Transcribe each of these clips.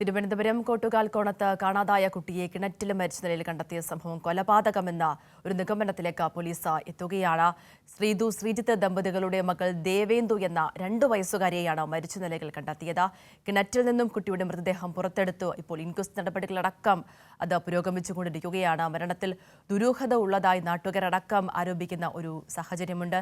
തിരുവനന്തപുരം കോട്ടുകാൽക്കോണത്ത് കാണാതായ കുട്ടിയെ കിണറ്റിൽ മരിച്ച നിലയിൽ കണ്ടെത്തിയ സംഭവം കൊലപാതകമെന്ന ഒരു നിഗമനത്തിലേക്ക് പോലീസ് എത്തുകയാണ്. ശ്രീജിത്ത് ദമ്പതികളുടെ മകൾ ദേവേന്ദു എന്ന 2 വയസ്സുകാരിയെയാണ് മരിച്ച നിലയിൽ കണ്ടെത്തിയത്. കിണറ്റിൽ നിന്നും കുട്ടിയുടെ മൃതദേഹം പുറത്തെടുത്തു. ഇപ്പോൾ ഇൻക്വസ്റ്റ് നടപടികളടക്കം അത് പുരോഗമിച്ചുകൊണ്ടിരിക്കുകയാണ്. മരണത്തിൽ ദുരൂഹത ഉള്ളതായി നാട്ടുകാരടക്കം ആരോപിക്കുന്ന ഒരു സാഹചര്യമുണ്ട്.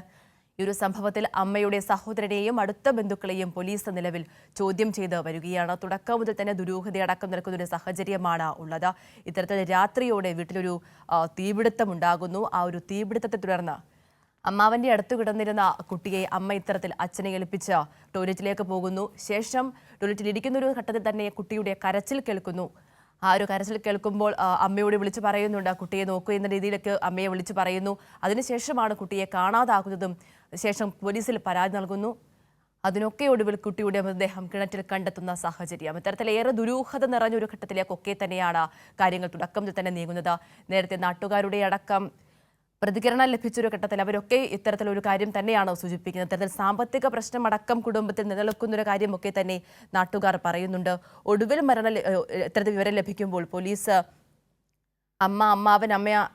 ഈ ഒരു സംഭവത്തിൽ അമ്മയുടെ സഹോദരനെയും അടുത്ത ബന്ധുക്കളെയും പോലീസ് നിലവിൽ ചോദ്യം ചെയ്ത് വരികയാണ്. തുടക്കം മുതൽ തന്നെ ദുരൂഹതയടക്കം നിൽക്കുന്ന ഒരു സാഹചര്യമാണ് ഉള്ളത്. ഇത്തരത്തിൽ രാത്രിയോടെ വീട്ടിലൊരു തീപിടുത്തം ഉണ്ടാകുന്നു. ആ ഒരു തീപിടുത്തത്തെ തുടർന്ന് അമ്മാവന്റെ അടുത്ത് കിടന്നിരുന്ന കുട്ടിയെ അമ്മ ഇത്തരത്തിൽ അച്ഛനെ ഏൽപ്പിച്ച് ടോയ്ലറ്റിലേക്ക് പോകുന്നു. ശേഷം ടോയ്ലറ്റിൽ ഇരിക്കുന്ന ഒരു ഘട്ടത്തിൽ തന്നെ കുട്ടിയുടെ കരച്ചിൽ കേൾക്കുന്നു. ആ ഒരു കരച്ചിൽ കേൾക്കുമ്പോൾ അമ്മയോട് വിളിച്ചു പറയുന്നുണ്ട്, കുട്ടിയെ നോക്കൂ എന്ന രീതിയിലേക്ക് അമ്മയെ വിളിച്ചു പറയുന്നു. അതിനുശേഷമാണ് കുട്ടിയെ കാണാതാകുന്നതും. ശേഷം പോലീസിൽ പരാതി നൽകുന്നു. അതിനൊക്കെ ഒടുവിൽ കുട്ടിയുടെ മൃതദേഹം കിണറ്റിൽ കണ്ടെത്തുന്ന സാഹചര്യം. ഇത്തരത്തിലേറെ ദുരൂഹത നിറഞ്ഞൊരു ഘട്ടത്തിലേക്കൊക്കെ തന്നെയാണ് കാര്യങ്ങൾ തുടക്കം തന്നെ നീങ്ങുന്നത്. നേരത്തെ നാട്ടുകാരുടെ അടക്കം പ്രതികരണം ലഭിച്ചൊരു ഘട്ടത്തിൽ അവരൊക്കെ ഇത്തരത്തിലൊരു കാര്യം തന്നെയാണ് സൂചിപ്പിക്കുന്നത്. ഇത്തരത്തിൽ സാമ്പത്തിക പ്രശ്നമടക്കം കുടുംബത്തിൽ നിലനിൽക്കുന്നൊരു കാര്യമൊക്കെ തന്നെ നാട്ടുകാർ പറയുന്നുണ്ട്. ഒടുവിൽ ഇത്തരത്തിൽ വിവരം ലഭിക്കുമ്പോൾ പോലീസ് അമ്മയുടെ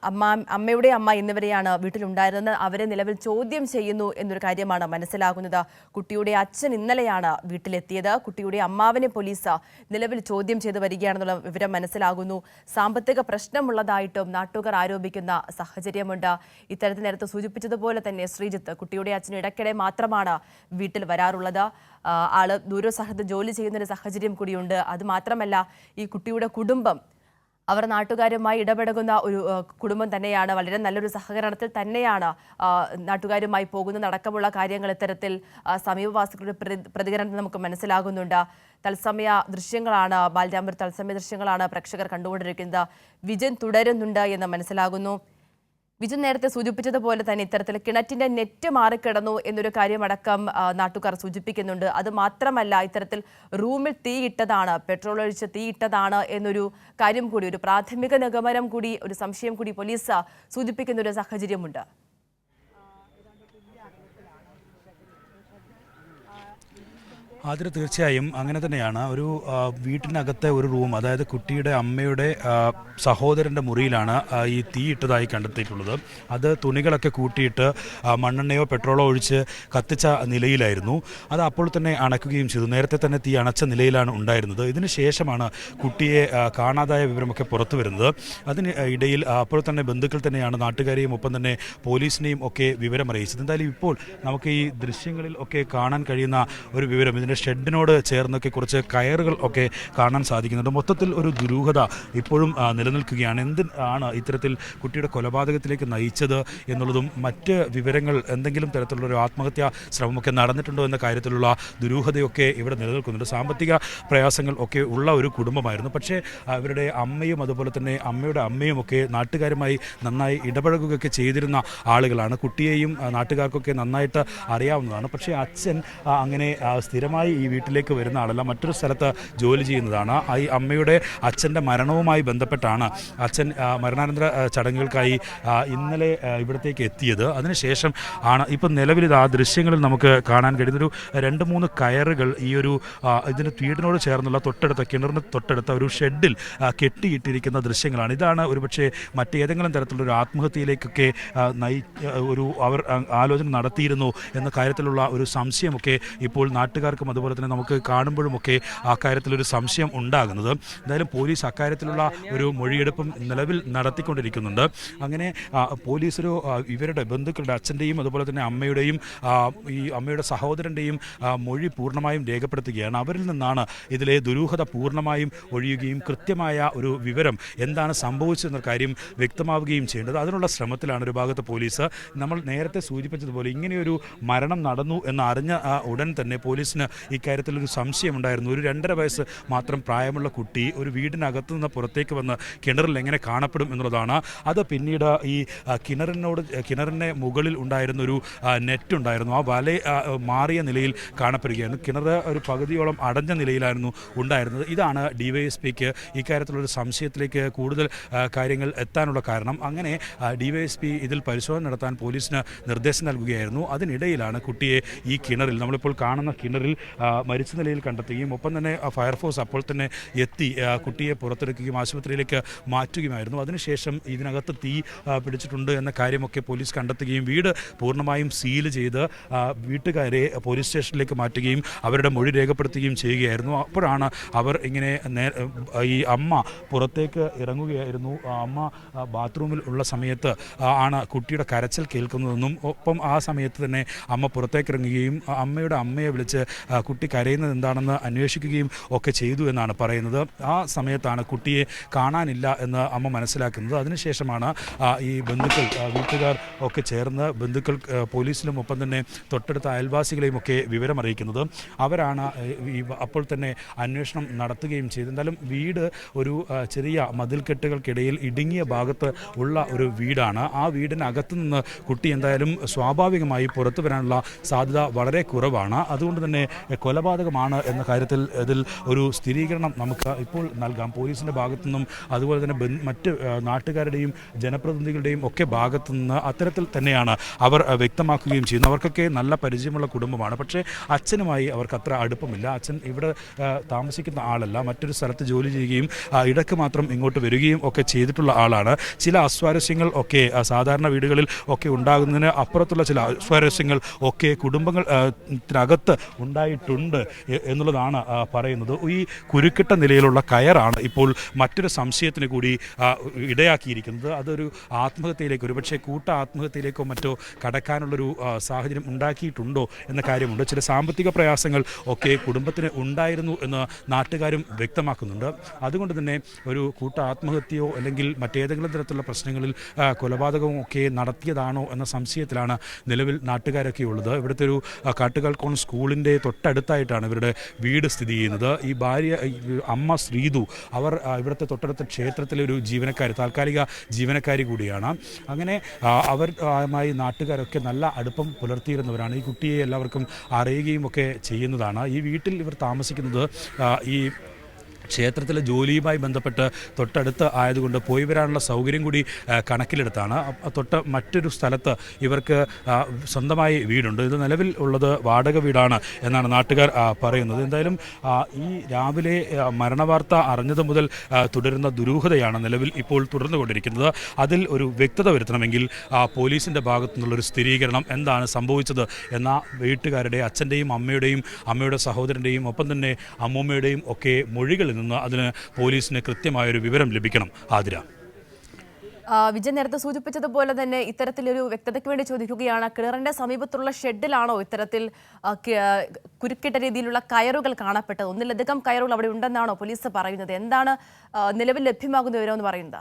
അമ്മ എന്നിവരെയാണ് വീട്ടിലുണ്ടായിരുന്നത്. അവരെ നിലവിൽ ചോദ്യം ചെയ്യുന്നു എന്നൊരു കാര്യമാണ് മനസ്സിലാകുന്നത്. കുട്ടിയുടെ അച്ഛൻ ഇന്നലെയാണ് വീട്ടിലെത്തിയത്. കുട്ടിയുടെ അമ്മാവനെ പോലീസ് നിലവിൽ ചോദ്യം ചെയ്ത് വരികയാണെന്നുള്ള വിവരം മനസ്സിലാകുന്നു. സാമ്പത്തിക പ്രശ്നമുള്ളതായിട്ടും നാട്ടുകാർ ആരോപിക്കുന്ന സാഹചര്യമുണ്ട്. ഇത്തരത്തിൽ നേരത്തെ സൂചിപ്പിച്ചതുപോലെ തന്നെ ശ്രീജിത്ത് കുട്ടിയുടെ അച്ഛൻ ഇടയ്ക്കിടെ മാത്രമാണ് വീട്ടിൽ വരാറുള്ളത്. ആള് ദൂരസ്ഥലത്ത് ജോലി ചെയ്യുന്നൊരു സാഹചര്യം കൂടിയുണ്ട്. അത് മാത്രമല്ല, ഈ കുട്ടിയുടെ കുടുംബം അവർ നാട്ടുകാരുമായി ഇടപെടുന്ന ഒരു കുടുംബം തന്നെയാണ്. വളരെ നല്ലൊരു സഹകരണത്തിൽ തന്നെയാണ് നാട്ടുകാരുമായി പോകുന്നതടക്കമുള്ള കാര്യങ്ങൾ ഇത്തരത്തിൽ സമീപവാസികളുടെ പ്രതികരണം നമുക്ക് മനസ്സിലാകുന്നുണ്ട്. തത്സമയ ദൃശ്യങ്ങളാണ്, ബാലരാമപുരം തത്സമയ ദൃശ്യങ്ങളാണ് പ്രേക്ഷകർ കണ്ടുകൊണ്ടിരിക്കുന്നത്. വിജൻ തുടരുന്നുണ്ട് എന്ന് മനസ്സിലാകുന്നു. വിജൻ നേരത്തെ സൂചിപ്പിച്ചതുപോലെ തന്നെ ഇത്തരത്തിൽ കിണറ്റിന്റെ നെറ്റ് മാറിക്കിടന്നു എന്നൊരു കാര്യമടക്കം നാട്ടുകാർ സൂചിപ്പിക്കുന്നുണ്ട്. അത് മാത്രമല്ല, ഇത്തരത്തിൽ റൂമിൽ തീയിട്ടതാണ്, പെട്രോൾ ഒഴിച്ച് തീയിട്ടതാണ് എന്നൊരു കാര്യം കൂടി, ഒരു പ്രാഥമിക നിഗമനം കൂടി, ഒരു സംശയം കൂടി പോലീസ് സൂചിപ്പിക്കുന്ന ഒരു സാഹചര്യമുണ്ട്. അതിൽ തീർച്ചയായും അങ്ങനെ തന്നെയാണ്. ഒരു വീട്ടിനകത്തെ ഒരു റൂം, അതായത് കുട്ടിയുടെ അമ്മയുടെ സഹോദരൻ്റെ മുറിയിലാണ് ഈ തീയിട്ടതായി കണ്ടെത്തിയിട്ടുള്ളത്. അത് തുണികളൊക്കെ കൂട്ടിയിട്ട് മണ്ണെണ്ണയോ പെട്രോളോ ഒഴിച്ച് കത്തിച്ച നിലയിലായിരുന്നു. അത് അപ്പോൾ തന്നെ അണയ്ക്കുകയും ചെയ്തു. നേരത്തെ തന്നെ തീ അണച്ച നിലയിലാണ് ഉണ്ടായിരുന്നത്. ഇതിന് ശേഷമാണ് കുട്ടിയെ കാണാതായ വിവരമൊക്കെ പുറത്തു വരുന്നത്. അതിന് ഇടയിൽ അപ്പോൾ തന്നെ ബന്ധുക്കൾ തന്നെയാണ് നാട്ടുകാരെയും ഒപ്പം തന്നെ പോലീസിനെയും ഒക്കെ വിവരം അറിയിച്ചത്. എന്തായാലും ഇപ്പോൾ നമുക്ക് ഈ ദൃശ്യങ്ങളിൽ ഒക്കെ കാണാൻ കഴിയുന്ന ഒരു വിവരം, ഇതിൻ്റെ ഷെഡിനോട് ചേർന്നൊക്കെ കുറച്ച് കയറുകൾ ഒക്കെ കാണാൻ സാധിക്കുന്നുണ്ട്. മൊത്തത്തിൽ ഒരു ദുരൂഹത ഇപ്പോഴും നിലനിൽക്കുകയാണ്. എന്തിനാണ് ഇത്തരത്തിൽ കുട്ടിയുടെ കൊലപാതകത്തിലേക്ക് നയിച്ചത് എന്നുള്ളതും മറ്റ് വിവരങ്ങൾ, എന്തെങ്കിലും തരത്തിലുള്ള ഒരു ആത്മഹത്യാ ശ്രമമൊക്കെ നടന്നിട്ടുണ്ടോ എന്ന കാര്യത്തിലുള്ള ദുരൂഹതയൊക്കെ ഇവിടെ നിലനിൽക്കുന്നുണ്ട്. സാമ്പത്തിക പ്രയാസങ്ങൾ ഒക്കെ ഉള്ള ഒരു കുടുംബമായിരുന്നു. പക്ഷേ അവരുടെ അമ്മയും അതുപോലെ തന്നെ അമ്മയുടെ അമ്മയും ഒക്കെ നാട്ടുകാരുമായി നന്നായി ഇടപഴകുകയൊക്കെ ചെയ്തിരുന്ന ആളുകളാണ്. കുട്ടിയെയും നാട്ടുകാർക്കൊക്കെ നന്നായിട്ട് അറിയാവുന്നതാണ്. പക്ഷേ അച്ഛൻ അങ്ങനെ സ്ഥിരമായി ഈ വീട്ടിലേക്ക് വരുന്ന ആളല്ല, മറ്റൊരു സ്ഥലത്ത് ജോലി ചെയ്യുന്നതാണ്. ഈ അമ്മയുടെ അച്ഛൻ്റെ മരണവുമായി ബന്ധപ്പെട്ടാണ് അച്ഛൻ മരണാനന്തര ചടങ്ങുകൾക്കായി ഇന്നലെ ഇവിടത്തേക്ക് എത്തിയത്. അതിനുശേഷം ആണ് ഇപ്പം നിലവിൽ ആ ദൃശ്യങ്ങളിൽ നമുക്ക് കാണാൻ കഴിയുന്നൊരു 2-3 കയറുകൾ ഈ ഒരു ഇതിന് വീടിനോട് ചേർന്നുള്ള കിണറിന് തൊട്ടടുത്ത ഒരു ഷെഡിൽ കെട്ടിയിട്ടിരിക്കുന്ന ദൃശ്യങ്ങളാണ്. ഇതാണ് ഒരുപക്ഷെ മറ്റേതെങ്കിലും തരത്തിലുള്ളൊരു ആത്മഹത്യയിലേക്കൊക്കെ അവർ ആലോചന നടത്തിയിരുന്നു എന്ന കാര്യത്തിലുള്ള ഒരു സംശയമൊക്കെ ഇപ്പോൾ നാട്ടുകാർക്കും അതുപോലെ തന്നെ നമുക്ക് കാണുമ്പോഴുമൊക്കെ ആ കാര്യത്തിലൊരു സംശയം ഉണ്ടാകുന്നത്. എന്തായാലും പോലീസ് അക്കാര്യത്തിലുള്ള ഒരു മൊഴിയെടുപ്പും നിലവിൽ നടത്തിക്കൊണ്ടിരിക്കുന്നുണ്ട്. അങ്ങനെ പോലീസ് ഇവരുടെ ബന്ധുക്കളുടെ അച്ഛൻ്റെയും അതുപോലെ തന്നെ അമ്മയുടെയും ഈ അമ്മയുടെ സഹോദരൻ്റെയും മൊഴി പൂർണ്ണമായും രേഖപ്പെടുത്തുകയാണ്. അവരിൽ നിന്നാണ് ഇതിലെ ദുരൂഹത പൂർണ്ണമായും ഒഴിയുകയും കൃത്യമായ ഒരു വിവരം എന്താണ് സംഭവിച്ചതെന്ന കാര്യം വ്യക്തമാവുകയും ചെയ്യേണ്ടത്. അതിനുള്ള ശ്രമത്തിലാണ് ഒരു ഭാഗത്ത് പോലീസ്. നമ്മൾ നേരത്തെ സൂചിപ്പിച്ചതുപോലെ ഇങ്ങനെയൊരു മരണം നടന്നു എന്ന് അറിഞ്ഞ ഉടൻ തന്നെ പോലീസിന് ഇക്കാര്യത്തിലൊരു സംശയമുണ്ടായിരുന്നു. ഒരു 2.5 വയസ്സ് മാത്രം പ്രായമുള്ള കുട്ടി ഒരു വീടിനകത്തു നിന്ന് പുറത്തേക്ക് വന്ന് കിണറിൽ എങ്ങനെ കാണപ്പെടും എന്നുള്ളതാണ്. അത് പിന്നീട് ഈ കിണറിൻ്റെ മുകളിൽ ഉണ്ടായിരുന്നൊരു നെറ്റ് ഉണ്ടായിരുന്നു. ആ വല മാറിയ നിലയിൽ കാണപ്പെടുകയായിരുന്നു. കിണർ ഒരു പകുതിയോളം അടഞ്ഞ നിലയിലായിരുന്നു ഉണ്ടായിരുന്നത്. ഇതാണ് ഡിവൈഎസ്പിക്ക് ഇക്കാര്യത്തിലൊരു സംശയത്തിലേക്ക് കൂടുതൽ കാര്യങ്ങൾ എത്താനുള്ള കാരണം. അങ്ങനെ ഡിവൈഎസ്പി ഇതിൽ പരിശോധന നടത്താൻ പോലീസിന് നിർദ്ദേശം നൽകുകയായിരുന്നു. അതിനിടയിലാണ് കുട്ടിയെ ഈ കിണറിൽ, നമ്മളിപ്പോൾ കാണുന്ന കിണറിൽ മരിച്ച നിലയിൽ കണ്ടെത്തുകയും ഒപ്പം തന്നെ ഫയർഫോഴ്സ് അപ്പോൾ തന്നെ എത്തി കുട്ടിയെ പുറത്തെടുക്കുകയും ആശുപത്രിയിലേക്ക് മാറ്റുകയുമായിരുന്നു. അതിനുശേഷം ഇതിനകത്ത് തീ പിടിച്ചിട്ടുണ്ട് എന്ന കാര്യമൊക്കെ പോലീസ് കണ്ടെത്തുകയും വീട് പൂർണ്ണമായും സീൽ ചെയ്ത് വീട്ടുകാരെ പോലീസ് സ്റ്റേഷനിലേക്ക് മാറ്റുകയും അവരുടെ മൊഴി രേഖപ്പെടുത്തുകയും ചെയ്യുകയായിരുന്നു. അപ്പോഴാണ് അവർ ഇങ്ങനെ ഈ അമ്മ പുറത്തേക്ക് ഇറങ്ങുകയായിരുന്നു. അമ്മ ബാത്റൂമിൽ ഉള്ള സമയത്ത് ആണ് കുട്ടിയുടെ കരച്ചിൽ കേൾക്കുന്നതെന്നും ഒപ്പം ആ സമയത്ത് തന്നെ അമ്മ പുറത്തേക്ക് ഇറങ്ങുകയും അമ്മയുടെ അമ്മയെ വിളിച്ച് കുട്ടി കരയുന്നത് എന്താണെന്ന് അന്വേഷിക്കുകയും ഒക്കെ ചെയ്തു എന്നാണ് പറയുന്നത്. ആ സമയത്താണ് കുട്ടിയെ കാണാനില്ല എന്ന് അമ്മ മനസ്സിലാക്കുന്നത്. അതിനുശേഷമാണ് ഈ ബന്ധുക്കൾ വീട്ടുകാർ ഒക്കെ ചേർന്ന് ബന്ധുക്കൾ പോലീസിലും ഒപ്പം തന്നെ തൊട്ടടുത്ത അയൽവാസികളെയും ഒക്കെ വിവരമറിയിക്കുന്നത്. അവരാണ് അപ്പോൾ തന്നെ അന്വേഷണം നടത്തുകയും ചെയ്തു. എന്തായാലും വീട് ഒരു ചെറിയ മതിൽക്കെട്ടുകൾക്കിടയിൽ ഇടുങ്ങിയ ഭാഗത്ത് ഉള്ള ഒരു വീടാണ്. ആ വീടിനകത്തു നിന്ന് കുട്ടി എന്തായാലും സ്വാഭാവികമായി പുറത്തു വരാനുള്ള സാധ്യത വളരെ കുറവാണ്. അതുകൊണ്ട് തന്നെ കൊലപാതകമാണ് എന്ന കാര്യത്തിൽ ഇതിൽ ഒരു സ്ഥിരീകരണം നമുക്ക് ഇപ്പോൾ നൽകാം. പോലീസിൻ്റെ ഭാഗത്തു നിന്നും അതുപോലെ തന്നെ മറ്റ് നാട്ടുകാരുടെയും ജനപ്രതിനിധികളുടെയും ഒക്കെ ഭാഗത്തു നിന്ന് അത്തരത്തിൽ തന്നെയാണ് അവർ വ്യക്തമാക്കുകയും ചെയ്യുന്നത്. അവർക്കൊക്കെ നല്ല പരിചയമുള്ള കുടുംബമാണ്. പക്ഷേ അച്ഛനുമായി അവർക്ക് അത്ര അടുപ്പമില്ല. അച്ഛൻ ഇവിടെ താമസിക്കുന്ന ആളല്ല, മറ്റൊരു സ്ഥലത്ത് ജോലി ചെയ്യുകയും ഇടയ്ക്ക് മാത്രം ഇങ്ങോട്ട് വരികയും ഒക്കെ ചെയ്തിട്ടുള്ള ആളാണ്. ചില അസ്വാരസ്യങ്ങൾ ഒക്കെ സാധാരണ വീടുകളിൽ ഒക്കെ ഉണ്ടാകുന്നതിന് അപ്പുറത്തുള്ള ചില അസ്വാരസ്യങ്ങൾ ഒക്കെ കുടുംബത്തിനകത്ത് ഉണ്ടായിട്ടുണ്ട് എന്നുള്ളതാണ് പറയുന്നത്. ഈ കുരുക്കിട്ട നിലയിലുള്ള കയറാണ് ഇപ്പോൾ മറ്റൊരു സംശയത്തിന് കൂടി ഇടയാക്കിയിരിക്കുന്നത്. അതൊരു ആത്മഹത്യയിലേക്ക്, ഒരുപക്ഷെ കൂട്ട ആത്മഹത്യയിലേക്കോ മറ്റോ കടക്കാനുള്ളൊരു സാഹചര്യം ഉണ്ടാക്കിയിട്ടുണ്ടോ എന്ന കാര്യമുണ്ട്. ചില സാമ്പത്തിക പ്രയാസങ്ങൾ ഒക്കെ കുടുംബത്തിന് ഉണ്ടായിരുന്നു എന്ന് നാട്ടുകാരും വ്യക്തമാക്കുന്നുണ്ട്. അതുകൊണ്ട് തന്നെ ഒരു കൂട്ട ആത്മഹത്യയോ അല്ലെങ്കിൽ മറ്റേതെങ്കിലും തരത്തിലുള്ള പ്രശ്നങ്ങളിൽ കൊലപാതകവും ഒക്കെ നടത്തിയതാണോ എന്ന സംശയത്തിലാണ് നിലവിൽ നാട്ടുകാരൊക്കെ ഉള്ളത്. ഇവിടുത്തെ ഒരു കാട്ടുകാൽക്കോൺ സ്കൂളിൻ്റെ തൊട്ടടുത്തായിട്ടാണ് ഇവരുടെ വീട് സ്ഥിതി ചെയ്യുന്നത്. ഈ ഭാര്യ അമ്മ ശ്രീതു അവർ ഇവിടുത്തെ തൊട്ടടുത്ത ക്ഷേത്രത്തിലെ ഒരു ജീവനക്കാരി, താൽക്കാലിക ജീവനക്കാരി കൂടിയാണ്. അങ്ങനെ അവരുമായി നാട്ടുകാരൊക്കെ നല്ല അടുപ്പം പുലർത്തിയിരുന്നവരാണ്. ഈ കുട്ടിയെ എല്ലാവർക്കും അറിയുകയും ഒക്കെ ചെയ്യുന്നതാണ്. ഈ വീട്ടിൽ ഇവർ താമസിക്കുന്നത് ഈ ക്ഷേത്രത്തിലെ ജോലിയുമായി ബന്ധപ്പെട്ട് തൊട്ടടുത്ത് ആയതുകൊണ്ട് പോയി വരാനുള്ള സൗകര്യം കൂടി കണക്കിലെടുത്താണ്. തൊട്ട് മറ്റൊരു സ്ഥലത്ത് ഇവർക്ക് സ്വന്തമായി വീടുണ്ട്. ഇത് നിലവിൽ ഉള്ളത് വാടക വീടാണ് എന്നാണ് നാട്ടുകാർ പറയുന്നത്. എന്തായാലും ഈ രാവിലെ മരണവാർത്ത അറിഞ്ഞത് മുതൽ തുടരുന്ന ദുരൂഹതയാണ് നിലവിൽ ഇപ്പോൾ തുടർന്നുകൊണ്ടിരിക്കുന്നത്. അതിൽ ഒരു വ്യക്തത വരുത്തണമെങ്കിൽ പോലീസിൻ്റെ ഭാഗത്തു നിന്നുള്ളൊരു സ്ഥിരീകരണം, എന്താണ് സംഭവിച്ചത് എന്ന വീട്ടുകാരുടെ അച്ഛൻ്റെയും അമ്മയുടെയും അമ്മയുടെ സഹോദരൻ്റെയും ഒപ്പം തന്നെ അമ്മൂമ്മയുടെയും ഒക്കെ മൊഴികളിൽ അതിന് പോലീസിന് കൃത്യമായൊരു വിവരം ലഭിക്കണം. ആതിര, വിജയൻ നേരത്തെ സൂചിപ്പിച്ചതുപോലെ തന്നെ ഇത്തരത്തിലൊരു വ്യക്തതയ്ക്ക് വേണ്ടി ചോദിക്കുകയാണ്. കിണറിന്റെ സമീപത്തുള്ള ഷെഡിലാണോ ഇത്തരത്തിൽ കുരുക്കിട്ട രീതിയിലുള്ള കയറുകൾ കാണപ്പെട്ടത്? ഒന്നിലധികം കയറുകൾ അവിടെ ഉണ്ടെന്നാണോ പോലീസ് പറയുന്നത്? എന്താണ് നിലവിൽ ലഭ്യമാകുന്ന വിവരമെന്ന് പറയുന്നത്?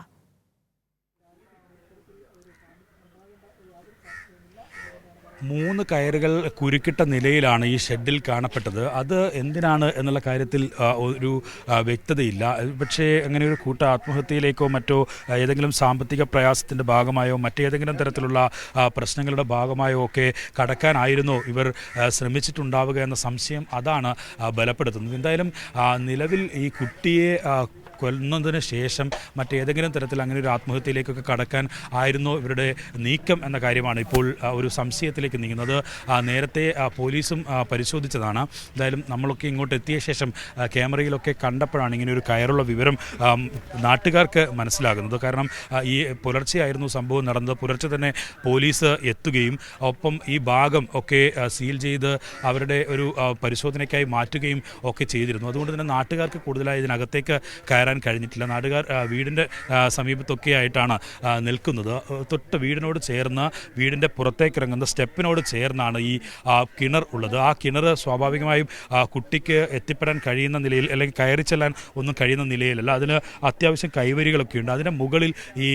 3 കയറുകൾ കുരുക്കിട്ട നിലയിലാണ് ഈ ഷെഡിൽ കാണപ്പെട്ടത്. അത് എന്തിനാണ് എന്നുള്ള കാര്യത്തിൽ ഒരു വ്യക്തതയില്ല. പക്ഷേ അങ്ങനെ ഒരു കൂട്ട ആത്മഹത്യയിലേക്കോ മറ്റോ ഏതെങ്കിലും സാമ്പത്തിക പ്രയാസത്തിൻ്റെ ഭാഗമായോ മറ്റേതെങ്കിലും തരത്തിലുള്ള പ്രശ്നങ്ങളുടെ ഭാഗമായോ ഒക്കെ കടക്കാനായിരുന്നോ ഇവർ ശ്രമിച്ചിട്ടുണ്ടാവുക എന്ന സംശയം അതാണ് ബലപ്പെടുത്തുന്നത്. എന്തായാലും നിലവിൽ ഈ കുട്ടിയെ കൊല്ലുന്നതിന് ശേഷം മറ്റേതെങ്കിലും തരത്തിൽ അങ്ങനെ ഒരു ആത്മഹത്യയിലേക്കൊക്കെ കടക്കാൻ ആയിരുന്നോ ഇവരുടെ നീക്കം എന്ന കാര്യമാണ് ഇപ്പോൾ ഒരു സംശയത്തിലേക്ക് നീങ്ങുന്നത്. നേരത്തെ പോലീസും പരിശോധിച്ചതാണ്. എന്തായാലും നമ്മളൊക്കെ ഇങ്ങോട്ട് എത്തിയ ശേഷം ക്യാമറയിലൊക്കെ കണ്ടപ്പോഴാണ് ഇങ്ങനെ ഒരു കയറുള്ള വിവരം നാട്ടുകാർക്ക് മനസ്സിലാകുന്നത്. കാരണം ഈ പുലർച്ചെയായിരുന്നു സംഭവം നടന്നത്. പുലർച്ചെ തന്നെ പോലീസ് എത്തുകയും ഒപ്പം ഈ ഭാഗം ഒക്കെ സീൽ ചെയ്ത് അവരുടെ ഒരു പരിശോധനയ്ക്കായി മാറ്റുകയും ഒക്കെ ചെയ്തിരുന്നു. അതുകൊണ്ട് തന്നെ നാട്ടുകാർക്ക് കൂടുതലായി ഇതിനകത്തേക്ക് കയറാൻ കഴിഞ്ഞിട്ടില്ല. നാട്ടുകാർ വീടിൻ്റെ സമീപത്തൊക്കെ ആയിട്ടാണ് നിൽക്കുന്നത്. തൊട്ട് വീടിനോട് ചേർന്ന് വീടിൻ്റെ പുറത്തേക്ക് ഇറങ്ങുന്ന സ്റ്റെപ്പിനോട് ചേർന്നാണ് ഈ കിണർ ഉള്ളത്. ആ കിണർ സ്വാഭാവികമായും കുട്ടിക്ക് എത്തിപ്പെടാൻ കഴിയുന്ന നിലയിൽ അല്ലെങ്കിൽ കയറി ചെല്ലാൻ ഒന്നും കഴിയുന്ന നിലയിലല്ല. അതിന് അത്യാവശ്യം കൈവരികളൊക്കെ ഉണ്ട്. അതിൻ്റെ മുകളിൽ ഈ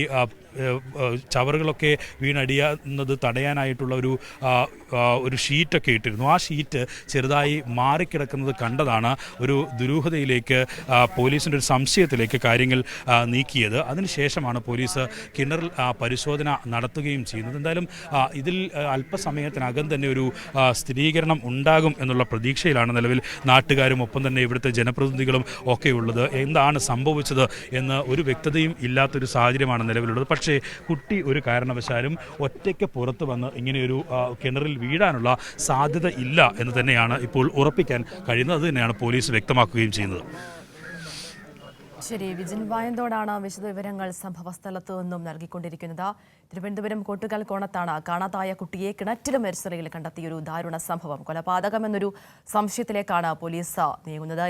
ചവറുകളൊക്കെ വീണടിയാവുന്നത് തടയാനായിട്ടുള്ള ഒരു ഷീറ്റൊക്കെ ഇട്ടിരുന്നു. ആ ഷീറ്റ് ചെറുതായി മാറിക്കിടക്കുന്നത് കണ്ടതാണ് ഒരു ദുരൂഹതയിലേക്ക് പോലീസിൻ്റെ ഒരു സംശയം സംശയത്തിലേക്ക് കാര്യങ്ങൾ നീക്കിയത്. അതിനുശേഷമാണ് പോലീസ് കിണറിൽ പരിശോധന നടത്തുകയും ചെയ്യുന്നത്. എന്തായാലും ഇതിൽ അല്പസമയത്തിനകം തന്നെ ഒരു സ്ഥിരീകരണം ഉണ്ടാകും എന്നുള്ള പ്രതീക്ഷയിലാണ് നിലവിൽ നാട്ടുകാരും ഒപ്പം തന്നെ ഇവിടുത്തെ ജനപ്രതിനിധികളും ഒക്കെ ഉള്ളത്. എന്താണ് സംഭവിച്ചത് എന്ന് ഒരു വ്യക്തതയും ഇല്ലാത്തൊരു സാഹചര്യമാണ് നിലവിലുള്ളത്. പക്ഷേ കുട്ടി ഒരു കാരണവശാലും ഒറ്റയ്ക്ക് പുറത്തു വന്ന് ഇങ്ങനെയൊരു കിണറിൽ വീഴാനുള്ള സാധ്യത ഇല്ല എന്ന് തന്നെയാണ് ഇപ്പോൾ ഉറപ്പിക്കാൻ കഴിയുന്നത്. അത് തന്നെയാണ് പോലീസ് വ്യക്തമാക്കുകയും ചെയ്യുന്നത്. ശരി, വിജിൻ വായന്തോടാണ് വിശദവിവരങ്ങൾ സംഭവസ്ഥലത്തു നിന്നും നൽകിക്കൊണ്ടിരിക്കുന്നത്. തിരുവനന്തപുരം കോട്ടുകൽ കോണത്താണ് കാണാതായ കുട്ടിയെ കിണറ്റിലും മരിച്ച നിലയിൽ കണ്ടെത്തിയൊരു ദാരുണ സംഭവം. കൊലപാതകമെന്നൊരു സംശയത്തിലേക്കാണ് പോലീസ് നീങ്ങുന്നത്.